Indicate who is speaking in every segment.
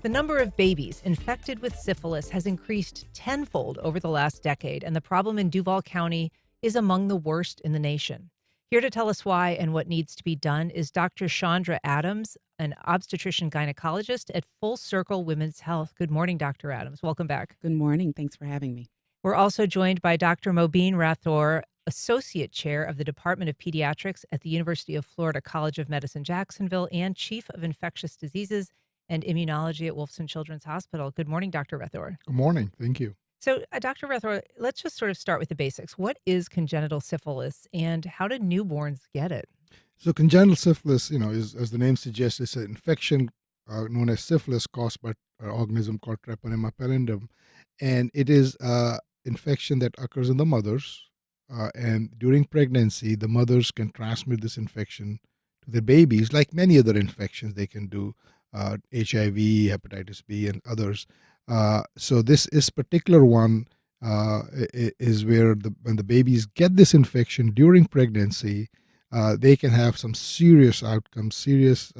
Speaker 1: The number of babies infected with syphilis has increased tenfold over the last decade, and the problem in Duval County is among the worst in the nation. Here to tell us why and what needs to be done is Dr. Chandra Adams, an obstetrician gynecologist at Full Circle Women's Health. Good morning, Dr. Adams. Welcome back.
Speaker 2: Good morning. Thanks for having me.
Speaker 1: We're also joined by Dr. Mobeen Rathore, Associate Chair of the Department of Pediatrics at the University of Florida College of Medicine-Jacksonville and Chief of Infectious Diseases and Immunology at Wolfson Children's Hospital. Good morning, Dr. Rathore.
Speaker 3: Good morning. Thank you.
Speaker 1: So, Dr. Rathore, let's just sort of start with the basics. What is congenital syphilis and how do newborns get it?
Speaker 3: So congenital syphilis, is, as the name suggests, is an infection known as syphilis caused by an organism called Treponema pallidum. And it is an infection that occurs in the mothers. And during pregnancy, the mothers can transmit this infection to the babies, like many other infections they can do, HIV, hepatitis B, and others. So this particular one is where when the babies get this infection during pregnancy, they can have some serious outcomes, serious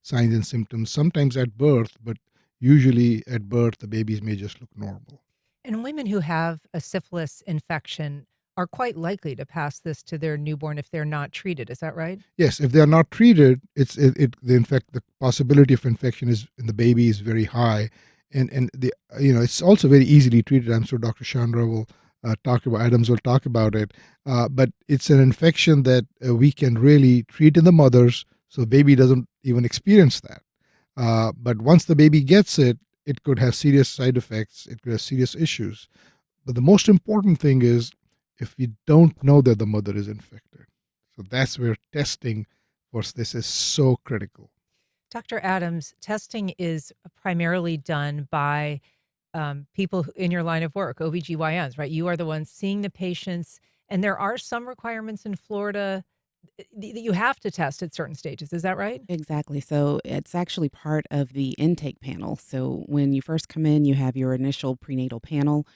Speaker 3: signs and symptoms, sometimes at birth, but usually at birth, the babies may just look normal.
Speaker 1: And women who have a syphilis infection are quite likely to pass this to their newborn if they're not treated. Is that right?
Speaker 3: Yes, if they are not treated, the possibility of infection in the baby is very high, and it's also very easily treated. I'm sure Dr. Chandra will Adams will talk about it, but it's an infection that we can really treat in the mothers, so the baby doesn't even experience that. But once the baby gets it, it could have serious side effects. It could have serious issues. But the most important thing is if we don't know that the mother is infected. So that's where testing for this is so critical.
Speaker 1: Dr. Adams, testing is primarily done by people in your line of work, OBGYNs, right? You are the ones seeing the patients, and there are some requirements in Florida that you have to test at certain stages. Is that right?
Speaker 2: Exactly. So it's actually part of the intake panel. So when you first come in, you have your initial prenatal panel,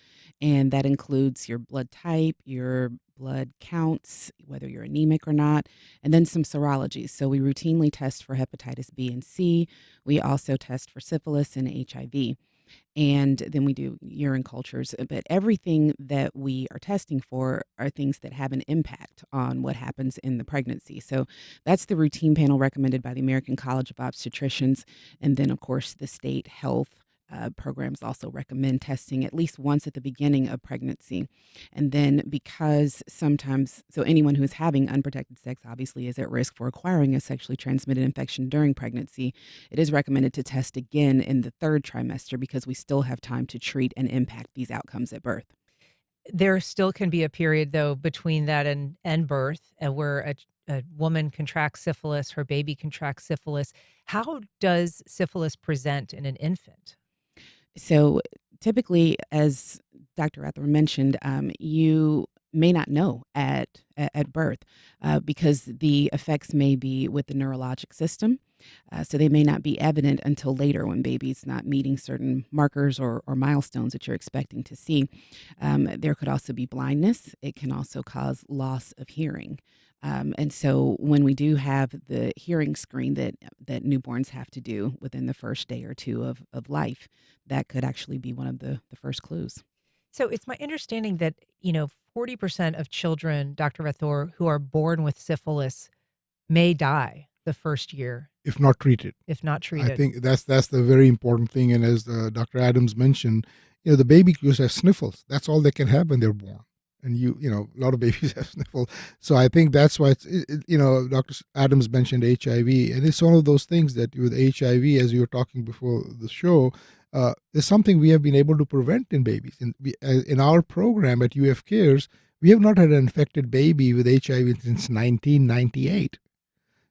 Speaker 2: and that includes your blood type, your blood counts, whether you're anemic or not, and then some serologies. So we routinely test for hepatitis B and C. We also test for syphilis and HIV. And then we do urine cultures. But everything that we are testing for are things that have an impact on what happens in the pregnancy. So that's the routine panel recommended by the American College of Obstetricians. And then, of course, the state health programs also recommend testing at least once at the beginning of pregnancy. And then because sometimes, so anyone who is having unprotected sex obviously is at risk for acquiring a sexually transmitted infection during pregnancy, it is recommended to test again in the third trimester because we still have time to treat and impact these outcomes at birth.
Speaker 1: There still can be a period, though, between that and birth where a woman contracts syphilis, her baby contracts syphilis. How does syphilis present in an infant?
Speaker 2: So typically, as Dr. Rathore mentioned, you may not know at birth because the effects may be with the neurologic system. So they may not be evident until later when baby's not meeting certain markers or milestones that you're expecting to see. There could also be blindness. It can also cause loss of hearing. And so when we do have the hearing screen that newborns have to do within the first day or two of life, that could actually be one of the first clues.
Speaker 1: So it's my understanding that, 40% of children, Dr. Rathore, who are born with syphilis may die the first year.
Speaker 3: If not treated.
Speaker 1: If not treated.
Speaker 3: I think that's the very important thing. And as Dr. Adams mentioned, the baby just has sniffles. That's all they can have when they're born. And a lot of babies have sniffles. So I think that's why Dr. Adams mentioned HIV, and it's one of those things that with HIV, as you were talking before the show, is something we have been able to prevent in babies. In our program at UF Cares, we have not had an infected baby with HIV since 1998.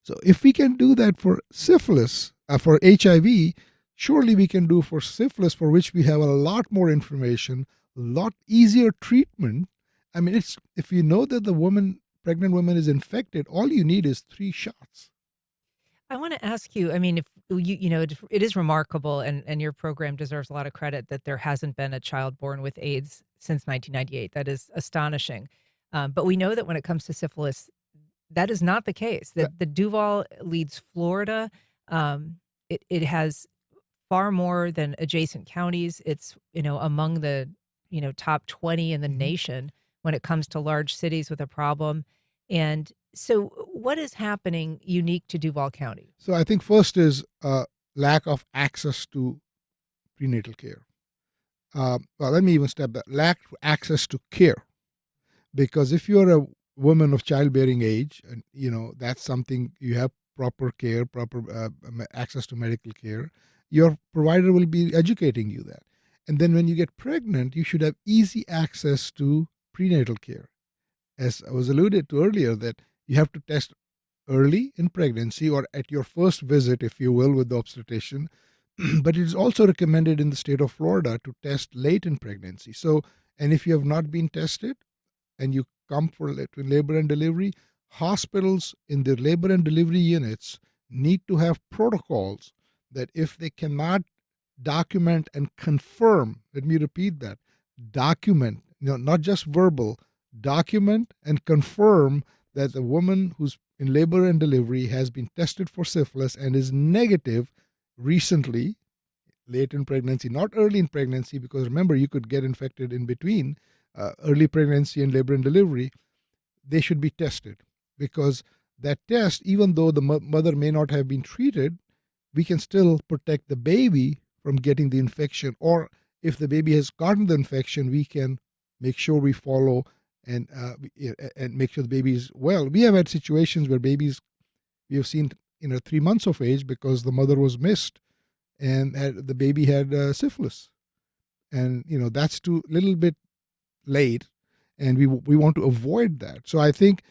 Speaker 3: So if we can do that for syphilis, for HIV, surely we can do for syphilis, for which we have a lot more information, a lot easier treatment. I mean, if you know that the pregnant woman is infected, all you need is 3 shots.
Speaker 1: I want to ask you, I mean, if it is remarkable and your program deserves a lot of credit that there hasn't been a child born with AIDS since 1998. That is astonishing. But we know that when it comes to syphilis, that is not the case. The Duval leads Florida. It has far more than adjacent counties. It's, among the, top 20 in the
Speaker 3: Mhm.
Speaker 1: nation when it comes to large cities with a problem. And so what is happening unique to Duval County?
Speaker 3: So I think first is lack of access to prenatal care. Well, let me even step back. Lack access to care, because if you're a woman of childbearing age, and that's something you have proper care, proper access to medical care, your provider will be educating you that. And then when you get pregnant, you should have easy access to prenatal care. As I was alluded to earlier, that you have to test early in pregnancy or at your first visit, if you will, with the obstetrician. But it is also recommended in the state of Florida to test late in pregnancy. So, and if you have not been tested and you come for to labor and delivery, hospitals in their labor and delivery units need to have protocols that if they cannot document and confirm, let me repeat that, document, not just verbal, document and confirm that the woman who's in labor and delivery has been tested for syphilis and is negative recently, late in pregnancy, not early in pregnancy, because remember, you could get infected in between early pregnancy and labor and delivery. They should be tested, because that test, even though the mother may not have been treated, we can still protect the baby from getting the infection. Or if the baby has gotten the infection, we can make sure we follow and make sure the baby is well. We have had situations where babies we have seen 3 months of age because the mother was missed and the baby had syphilis, and that's too little bit late, and we want to avoid that. So I think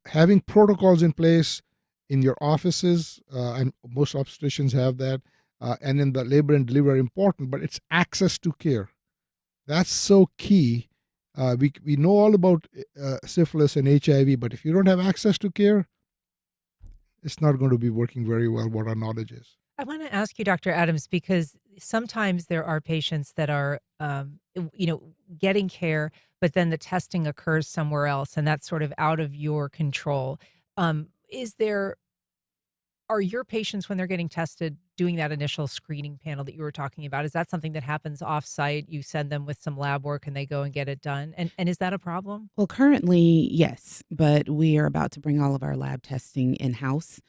Speaker 3: having protocols in place in your offices, and most obstetricians have that, and in the labor and delivery are important, but it's access to care. That's so key. We know all about syphilis and HIV, but if you don't have access to care, it's not going to be working very well, what our knowledge is.
Speaker 1: I want to ask you, Dr. Adams, because sometimes there are patients that are, getting care, but then the testing occurs somewhere else, and that's sort of out of your control. Is there Are your patients, when they're getting tested, doing that initial screening panel that you were talking about? Is that something that happens off-site? You send them with some lab work and they go and get it done? And is that a problem?
Speaker 2: Well, currently, yes, but we are about to bring all of our lab testing in-house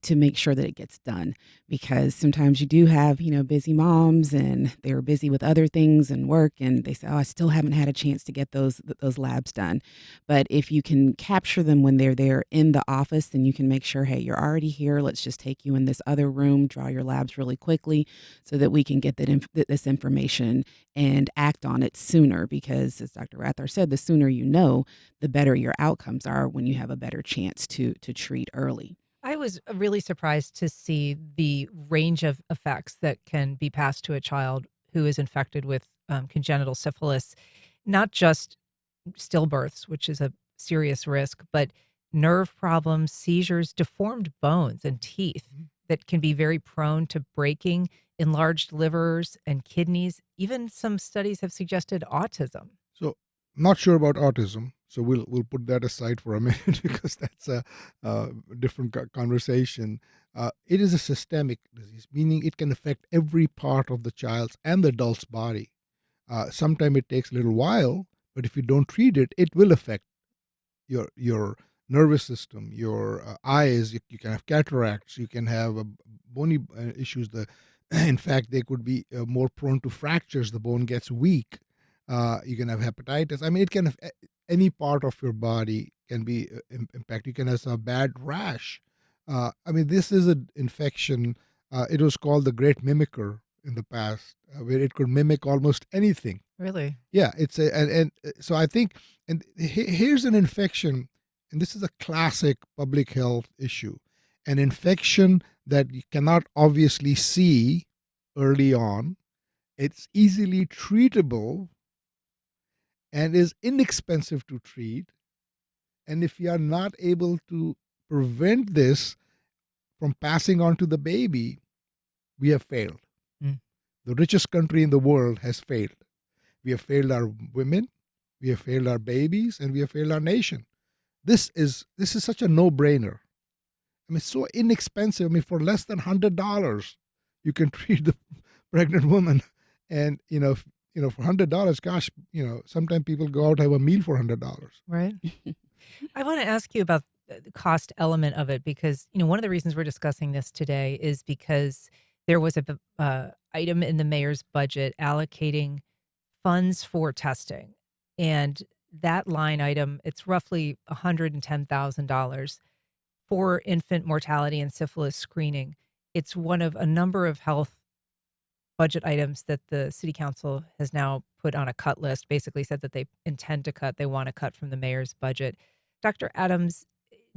Speaker 2: to make sure that it gets done, because sometimes you do have, busy moms and they're busy with other things and work, and they say, "Oh, I still haven't had a chance to get those labs done." But if you can capture them when they're there in the office, then you can make sure, hey, you're already here. Let's just take you in this other room, draw your labs really quickly, so that we can get this information and act on it sooner, because as Dr. Rathore said, the sooner you know, the better your outcomes are when you have a better chance to treat early.
Speaker 1: I was really surprised to see the range of effects that can be passed to a child who is infected with congenital syphilis, not just stillbirths, which is a serious risk, but nerve problems, seizures, deformed bones and teeth
Speaker 3: Mhm.
Speaker 1: that can be very prone to breaking, enlarged livers and kidneys. Even some studies have suggested autism.
Speaker 3: So, not sure about autism. So we'll put that aside for a minute because that's a different conversation. It is a systemic disease, meaning it can affect every part of the child's and the adult's body. Sometimes it takes a little while, but if you don't treat it, it will affect your nervous system, your eyes. You can have cataracts. You can have bony issues. In fact, they could be more prone to fractures. The bone gets weak. You can have hepatitis. I mean, it can have any part of your body can be impacted. You can have a bad rash. I mean, this is an infection. It was called the Great Mimicker in the past, where it could mimic almost anything.
Speaker 1: Really?
Speaker 3: Yeah, it's a so I think, and here's an infection, and this is a classic public health issue, an infection that you cannot obviously see early on. It's easily treatable and is inexpensive to treat. And if you are not able to prevent this from passing on to the baby, we have failed.
Speaker 1: Mm.
Speaker 3: The richest country in the world has failed. We have failed our women, we have failed our babies, and we have failed our nation. This is such a no-brainer. I mean, it's so inexpensive. I mean, for less than $100, you can treat pregnant woman, and for $100, gosh, sometimes people go out have a meal for $100.
Speaker 1: Right. I want to ask you about the cost element of it because, one of the reasons we're discussing this today is because there was a item in the mayor's budget allocating funds for testing. And that line item, it's roughly $110,000 for infant mortality and syphilis screening. It's one of a number of health budget items that the city council has now put on a cut list, basically said that they intend to cut, they want to cut from the mayor's budget. Dr. Adams,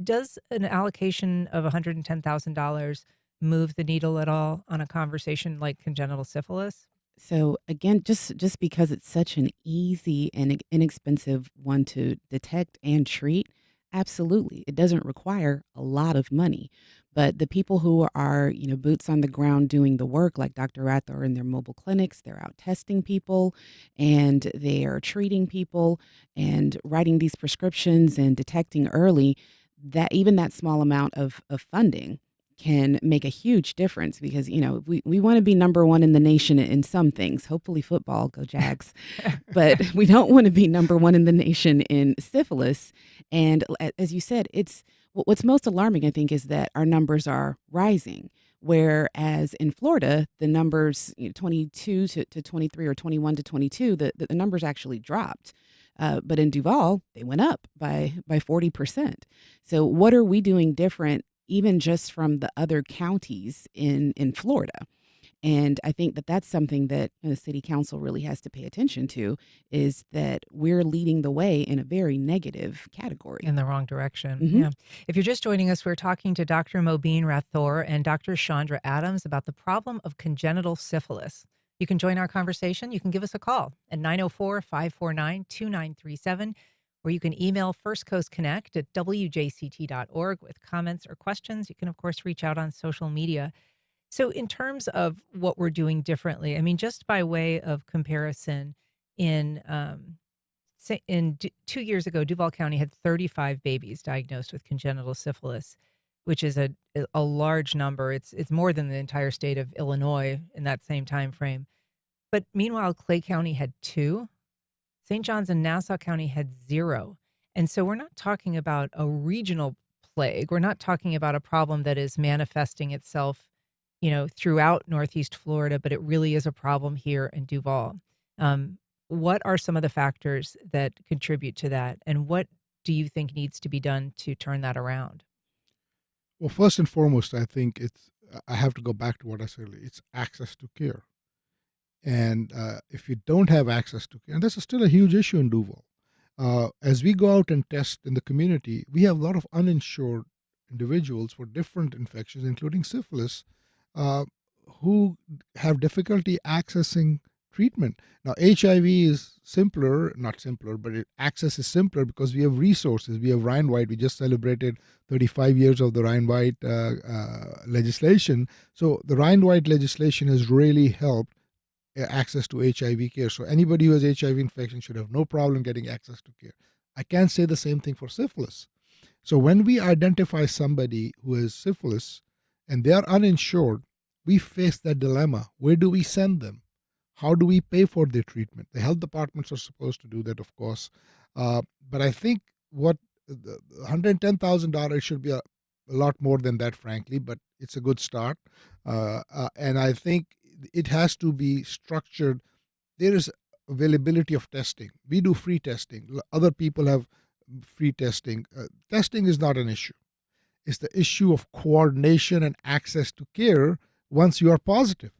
Speaker 1: does an allocation of $110,000 move the needle at all on a conversation like congenital syphilis?
Speaker 2: So again, just because it's such an easy and inexpensive one to detect and treat, absolutely, it doesn't require a lot of money. But the people who are, boots on the ground doing the work, like Dr. Rathore in their mobile clinics, they're out testing people and they are treating people and writing these prescriptions and detecting early. That even that small amount of funding can make a huge difference because we want to be number one in the nation in some things, hopefully football, go Jags, but we don't want to be number one in the nation in syphilis. And as you said, it's what's most alarming, I think, is that our numbers are rising, whereas in Florida the numbers 22 to 23 or 21 to 22 the numbers actually dropped. But in Duval, they went up by 40%. So what are we doing different, even just from the other counties in Florida? And I think that that's something that the city council really has to pay attention to, is that we're leading the way in a very negative category.
Speaker 1: In the wrong direction.
Speaker 2: Mhm.
Speaker 1: Yeah. If you're just joining us, we're talking to Dr. Mobeen Rathore and Dr. Chandra Adams about the problem of congenital syphilis. You can join our conversation. You can give us a call at 904-549-2937, or you can email First Coast Connect at wjct.org with comments or questions. You can, of course, reach out on social media. So in terms of what we're doing differently, I mean, just by way of comparison, in 2 years ago, Duval County had 35 babies diagnosed with congenital syphilis, which is a large number. It's more than the entire state of Illinois in that same time frame. But meanwhile, Clay County had 2. St. John's and Nassau County had 0. And so we're not talking about a regional plague. We're not talking about a problem that is manifesting itself, throughout Northeast Florida, but it really is a problem here in Duval. What are some of the factors that contribute to that? And what do you think needs to be done to turn that around?
Speaker 3: Well, first and foremost, I think I have to go back to what I said earlier. It's access to care. And if you don't have access to care, and this is still a huge issue in Duval. As we go out and test in the community, we have a lot of uninsured individuals for different infections, including syphilis, uh, who have difficulty accessing treatment. Now, HIV is simpler, not simpler, but access is simpler because we have resources. We have Ryan White. We just celebrated 35 years of the Ryan White legislation. So the Ryan White legislation has really helped access to HIV care. So anybody who has HIV infection should have no problem getting access to care. I can't say the same thing for syphilis. So when we identify somebody who has syphilis and they are uninsured, we face that dilemma. Where do we send them? How do we pay for their treatment? The health departments are supposed to do that, of course. But I think what the $110,000 should be a lot more than that, frankly, but it's a good start. And I think it has to be structured. There is availability of testing. We do free testing. Other people have free testing. Testing is not an issue. It's the issue of coordination and access to care once you are positive.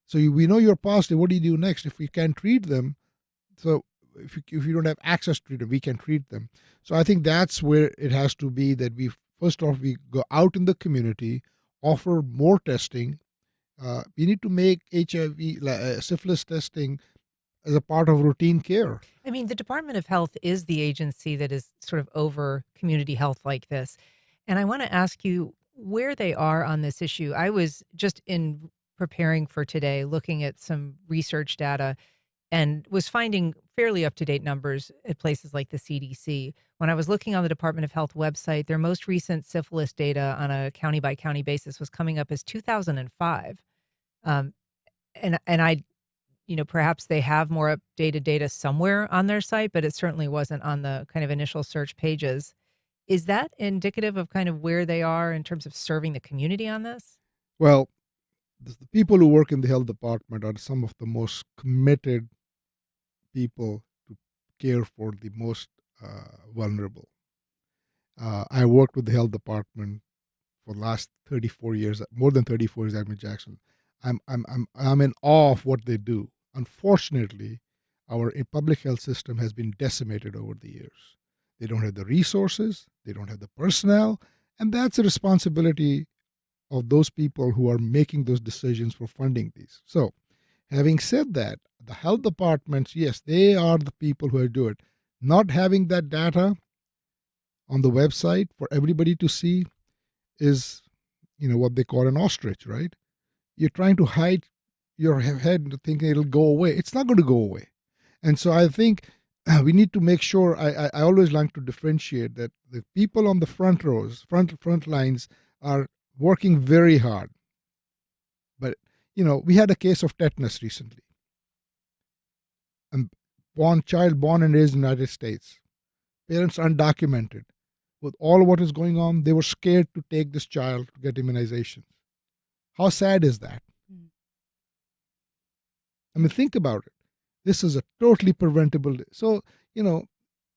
Speaker 3: So we know you're positive. What do you do next? If we can't treat them, so if you don't have access to them, we can treat them. So I think that's where it has to be, that we first off we go out in the community, offer more testing. We need to make HIV, syphilis testing as a part of routine care.
Speaker 1: I mean, the Department of Health is the agency that is sort of over community health like this. And I want to ask you where they are on this issue. I was just in preparing for today looking at some research data and was finding fairly up-to-date numbers at places like the CDC. When I was looking on the Department of Health website, their most recent syphilis data on a county-by-county basis was coming up as 2005. Um, and I perhaps they have more updated data somewhere on their site, but it certainly wasn't on the kind of initial search pages. Is that indicative of kind of where they are in terms of serving the community on this?
Speaker 3: Well, the people who work in the health department are some of the most committed people to care for the most vulnerable. I worked with the health department for the last 34 years, more than 34 years. I'm in Jackson. I'm in awe of what they do. Unfortunately, our public health system has been decimated over the years. They don't have the resources, they don't have the personnel, and that's a responsibility of those people who are making those decisions for funding these. So, having said that, the health departments, yes, they are the people who do it. Not having that data on the website for everybody to see is, what they call an ostrich, right? You're trying to hide your head thinking it'll go away. It's not going to go away. And so I think we need to make sure, I always like to differentiate that the people on the front rows, front lines are working very hard. But, we had a case of tetanus recently. A child born and raised in the United States. Parents undocumented. With all what is going on, they were scared to take this child to get immunizations. How sad is that? I mean, think about it. This is a totally preventable. So,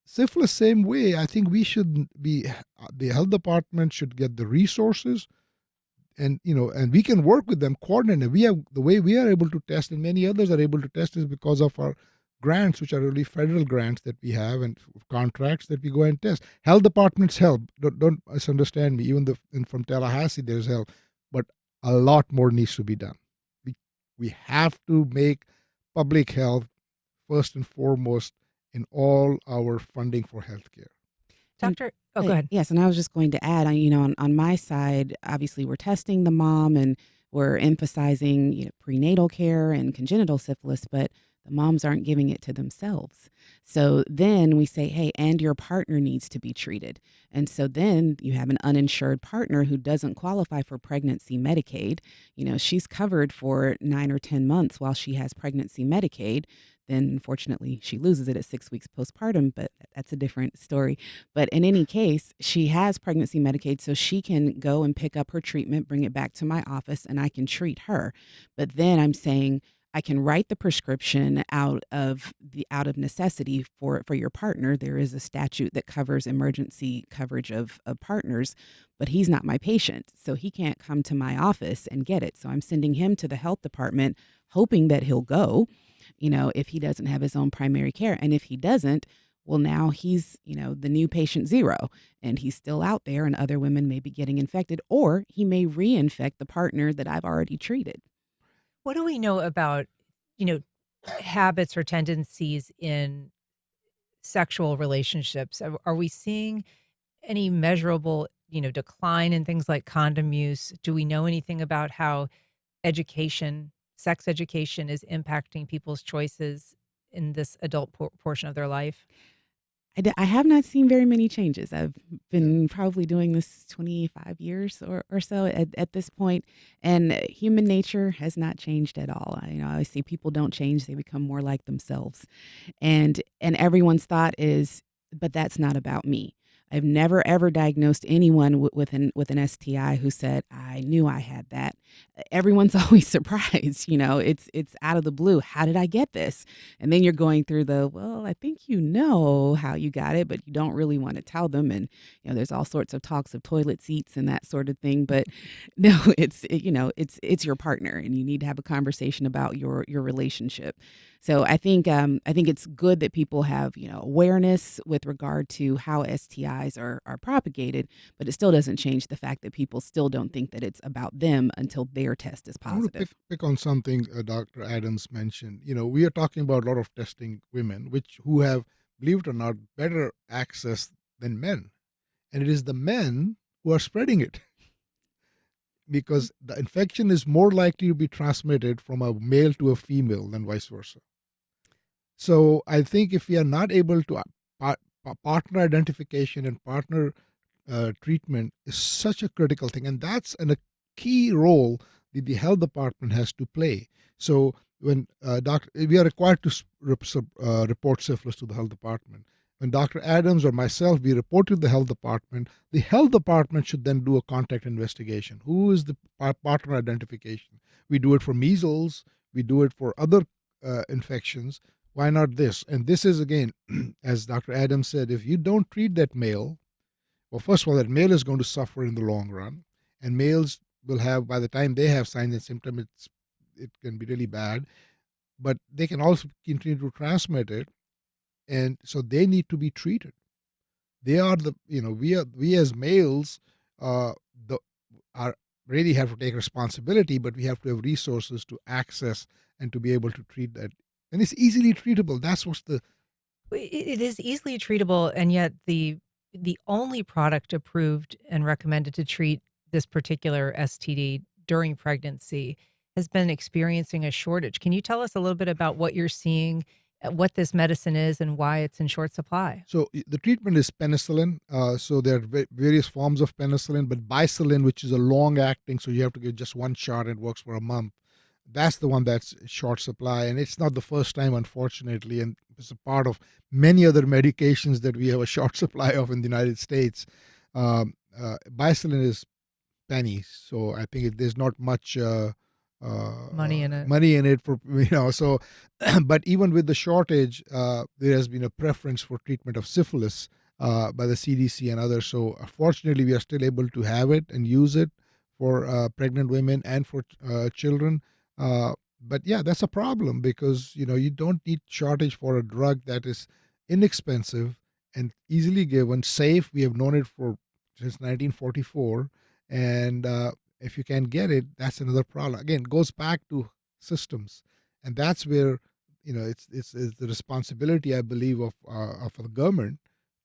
Speaker 3: syphilis, same way. I think we should be, the health department should get the resources, and we can work with them, coordinate. We have the way we are able to test, and many others are able to test, is because of our grants, which are really federal grants that we have, and contracts that we go and test. Health departments help. Don't misunderstand me. Even from Tallahassee, there's help, but a lot more needs to be done. We have to make public health first and foremost in all our funding for healthcare.
Speaker 1: Doctor, go ahead.
Speaker 2: Yes, and I was just going to add, on my side, obviously we're testing the mom and we're emphasizing, prenatal care and congenital syphilis, but the moms aren't giving it to themselves. So then we say, hey, and your partner needs to be treated. And so then you have an uninsured partner who doesn't qualify for pregnancy Medicaid. She's covered for 9 or 10 months while she has pregnancy Medicaid. Then unfortunately she loses it at 6 weeks postpartum, but that's a different story. But in any case, she has pregnancy Medicaid, so she can go and pick up her treatment, bring it back to my office, and I can treat her. But then I'm saying, I can write the prescription out of necessity for your partner. There is a statute that covers emergency coverage of partners, but he's not my patient, so he can't come to my office and get it. So I'm sending him to the health department, hoping that he'll go, if he doesn't have his own primary care. And if he doesn't, well, now he's, the new patient zero, and he's still out there, and other women may be getting infected, or he may reinfect the partner that I've already treated.
Speaker 1: What do we know about, habits or tendencies in sexual relationships? Are we seeing any measurable, decline in things like condom use? Do we know anything about how sex education is impacting people's choices in this adult portion of their life?
Speaker 2: I have not seen very many changes. I've been probably doing this 25 years or so at this point, and human nature has not changed at all. I see people don't change; they become more like themselves, and everyone's thought is, but that's not about me. I've never ever diagnosed anyone with an STI who said, I knew I had that. Everyone's always surprised, it's out of the blue. How did I get this? And then you're going through well, I think you know how you got it, but you don't really want to tell them. And, there's all sorts of talks of toilet seats and that sort of thing. But no, it's your partner, and you need to have a conversation about your relationship. So I think it's good that people have, awareness with regard to how STIs are propagated, but it still doesn't change the fact that people still don't think that it's about them until their test is
Speaker 3: I want to
Speaker 2: positive.
Speaker 3: pick on something Dr. Adams mentioned. We are talking about a lot of testing women, who have, believe it or not, better access than men, and it is the men who are spreading it. Because the infection is more likely to be transmitted from a male to a female than vice versa. So I think if we are not able to, partner identification and partner treatment is such a critical thing, and that's a key role the health department has to play. So when we are required to report syphilis to the health department. When Dr. Adams or myself, we report to the health department, the health department should then do a contact investigation. Who is the partner identification? We do it for measles, we do it for other infections. Why not this? And this is, again, as Dr. Adams said, if you don't treat that male, well, first of all, that male is going to suffer in the long run, and males will have, by the time they have signs and symptoms, it can be really bad. But they can also continue to transmit it, and so they need to be treated. They are the we as males, the are really have to take responsibility, but we have to have resources to access and to be able to treat that, and it's easily treatable. That's what's the
Speaker 1: It is easily treatable, and yet the only product approved and recommended to treat this particular STD during pregnancy has been experiencing a shortage. Can you tell us a little bit about what you're seeing, what this medicine is, and why it's in short supply?
Speaker 3: So the treatment is penicillin. So there are various forms of penicillin, but bicillin, which is a long acting, so you have to give just one shot and it works for a month. That's the one that's short supply, and it's not the first time, unfortunately, and it's a part of many other medications that we have a short supply of in the United States. Bicillin is pennies, so I think there's not much
Speaker 1: Money in it.
Speaker 3: money in it for So, but even with the shortage, there has been a preference for treatment of syphilis by the CDC and others. So, fortunately, we are still able to have it and use it for pregnant women and for children. But yeah, that's a problem because you don't need shortage for a drug that is inexpensive and easily given, safe. We have known it for since 1944, and if you can get it, that's another problem. Again, it goes back to systems, and that's where it's the responsibility, I believe, of the government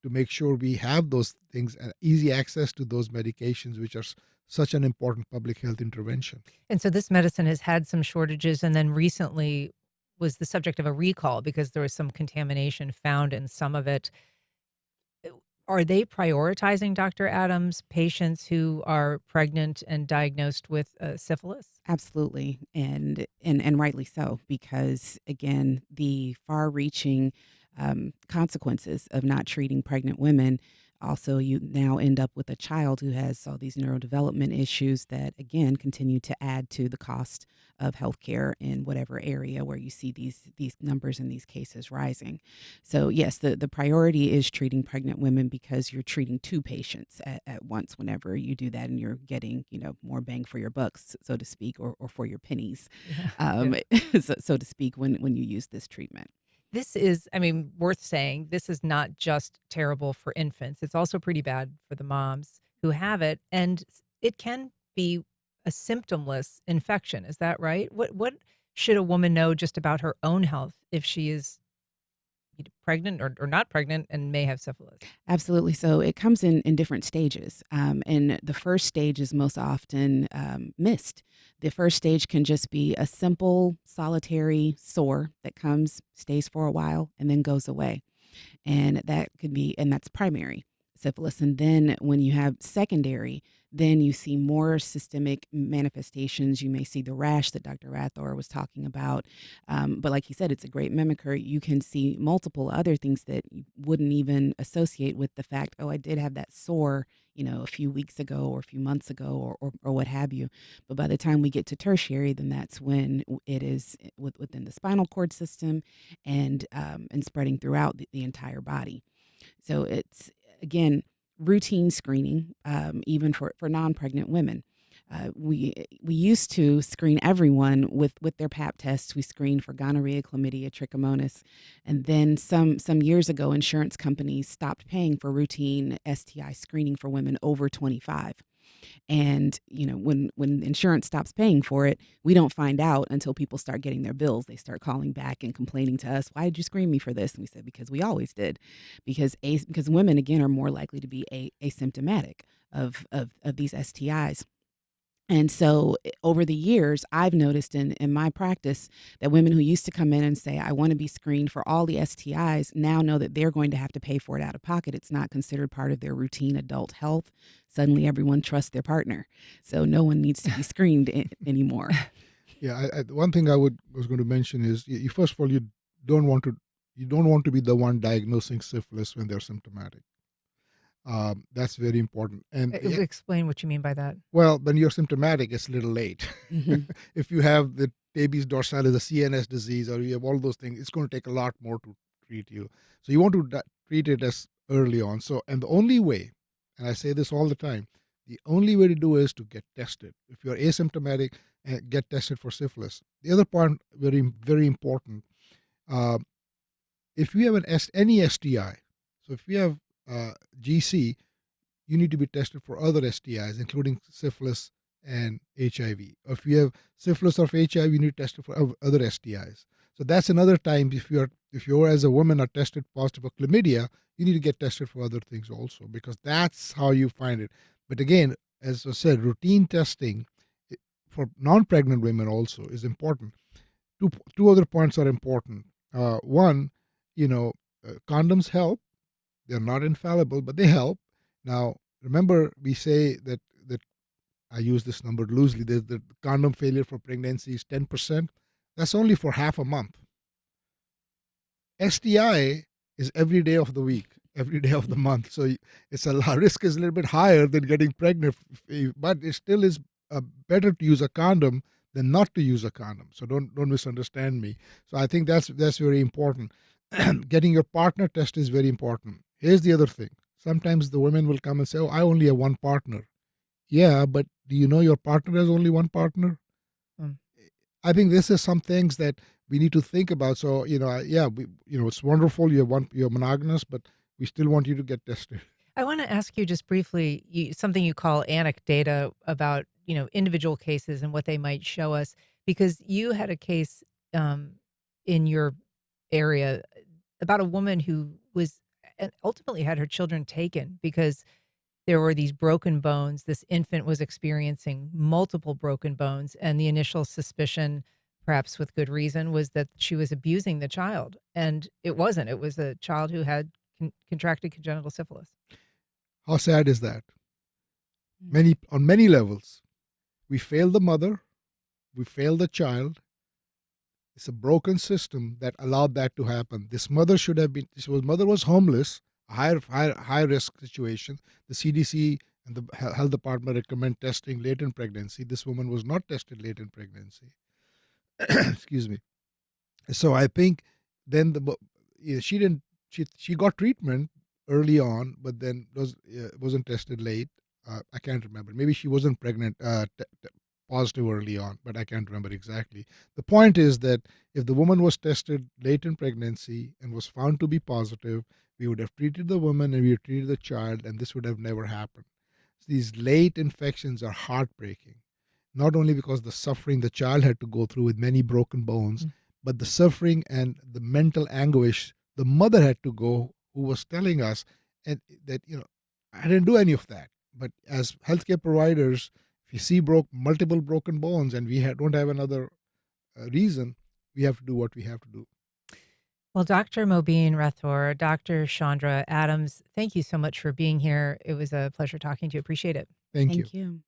Speaker 3: to make sure we have those things and easy access to those medications, which are such an important public health intervention.
Speaker 1: And so this medicine has had some shortages and then recently was the subject of a recall because there was some contamination found in some of it. Are they prioritizing, Dr. Adams, patients who are pregnant and diagnosed with syphilis?
Speaker 2: Absolutely, and rightly so, because again, the far-reaching consequences of not treating pregnant women. Also, you now end up with a child who has all these neurodevelopment issues that again continue to add to the cost of healthcare in whatever area where you see these numbers in these cases rising. So yes, the priority is treating pregnant women because you're treating two patients at once whenever you do that, and you're getting more bang for your bucks, so to speak, or for your pennies,
Speaker 1: Yeah.
Speaker 2: um,
Speaker 1: Yeah.
Speaker 2: so to speak, when you use this treatment.
Speaker 1: This is, I mean, worth saying, this is not just terrible for infants. It's also pretty bad for the moms who have it. And it can be a symptomless infection. Is that right? What should a woman know just about her own health if she is pregnant or not pregnant and may have syphilis?
Speaker 2: Absolutely. So it comes in different stages. And the first stage is most often missed. The first stage can just be a simple, solitary sore that comes, stays for a while, and then goes away. And that's primary syphilis. And then when you have secondary, then you see more systemic manifestations. You may see the rash that Dr. Rathore was talking about. But like he said, it's a great mimicker. You can see multiple other things that you wouldn't even associate with the fact, oh, I did have that sore, a few weeks ago or a few months ago or what have you. But by the time we get to tertiary, then that's when it is within the spinal cord system and spreading throughout the entire body. So it's, again, routine screening, even for non-pregnant women. We used to screen everyone with their Pap tests. We screened for gonorrhea, chlamydia, trichomonas, and then some years ago, insurance companies stopped paying for routine STI screening for women over 25. And when insurance stops paying for it, we don't find out until people start getting their bills. They start calling back and complaining to us, "Why did you screen me for this?" And we said, "Because we always did." Because women again are more likely to be asymptomatic of these STIs. And so over the years, I've noticed in my practice that women who used to come in and say, I want to be screened for all the STIs now know that they're going to have to pay for it out of pocket. It's not considered part of their routine adult health. Suddenly, everyone trusts their partner. So no one needs to be screened anymore.
Speaker 3: Yeah, one thing was going to mention is first of all don't want to you don't want to be the one diagnosing syphilis when they're symptomatic. That's very important. And
Speaker 1: Explain what you mean by that.
Speaker 3: well, when you're symptomatic, it's a little late.
Speaker 2: Mhm.
Speaker 3: If you have the tabes dorsalis, a CNS disease, or you have all those things, it's going to take a lot more to treat you. So you want to treat it as early on. So, and the only way, and I say this all the time, the only way to do is to get tested. If you're asymptomatic, get tested for syphilis. The other part, very very important. Uh, if you have any STI, so if you have GC, you need to be tested for other STIs, including syphilis and HIV. Or if you have syphilis or HIV, you need to test for other STIs. So that's another time if you're as a woman are tested positive for chlamydia, you need to get tested for other things also because that's how you find it. But again, as I said, routine testing for non-pregnant women also is important. Two other points are important. One, you know, condoms help. They're not infallible, but they help. Now, remember, we say that I use this number loosely. The condom failure for pregnancy is 10%. That's only for half a month. STI is every day of the week, every day of the month. So it's risk is a little bit higher than getting pregnant, but it still is better to use a condom than not to use a condom. So don't misunderstand me. So I think that's very important. Getting your partner test is very important. Here's the other thing. Sometimes the women will come and say, "Oh, I only have one partner." Yeah, but do you know your partner has only one partner?
Speaker 1: Mm.
Speaker 3: I think this is some things that we need to think about. So yeah, it's wonderful you're monogamous, but we still want you to get tested.
Speaker 1: I want to ask you just briefly something you call anecdata about individual cases and what they might show us because you had a case um, in your area about a woman who was ultimately had her children taken because there were these broken bones. This infant was experiencing multiple broken bones, and the initial suspicion, perhaps with good reason, was that she was abusing the child, and it wasn't. It was a child who had contracted congenital syphilis.
Speaker 3: How sad is that?
Speaker 2: Mm.
Speaker 3: On many levels, we fail the mother, we fail the child. It's a broken system that allowed that to happen. This mother should have been. Mother was homeless, a high risk situation. The CDC and the health department recommend testing late in pregnancy. This woman was not tested late in pregnancy. Excuse me. So I think then she didn't she got treatment early on, but then wasn't tested late. I can't remember. Maybe she wasn't pregnant positive early on, but I can't remember exactly. The point is that if the woman was tested late in pregnancy and was found to be positive, we would have treated the woman and we would have treated the child, and this would have never happened. These late infections are heartbreaking, not only because the suffering the child had to go through with many broken bones, but the suffering and the mental anguish the mother had to go, who was telling us, and that I didn't do any of that. But as healthcare providers, if you see multiple broken bones and don't have another reason, we have to do what we have to do.
Speaker 1: Well, Dr. Mobeen Rathore, Dr. Chandra Adams, thank you so much for being here. It was a pleasure talking to you. Appreciate it.
Speaker 3: Thank you.
Speaker 2: Thank you.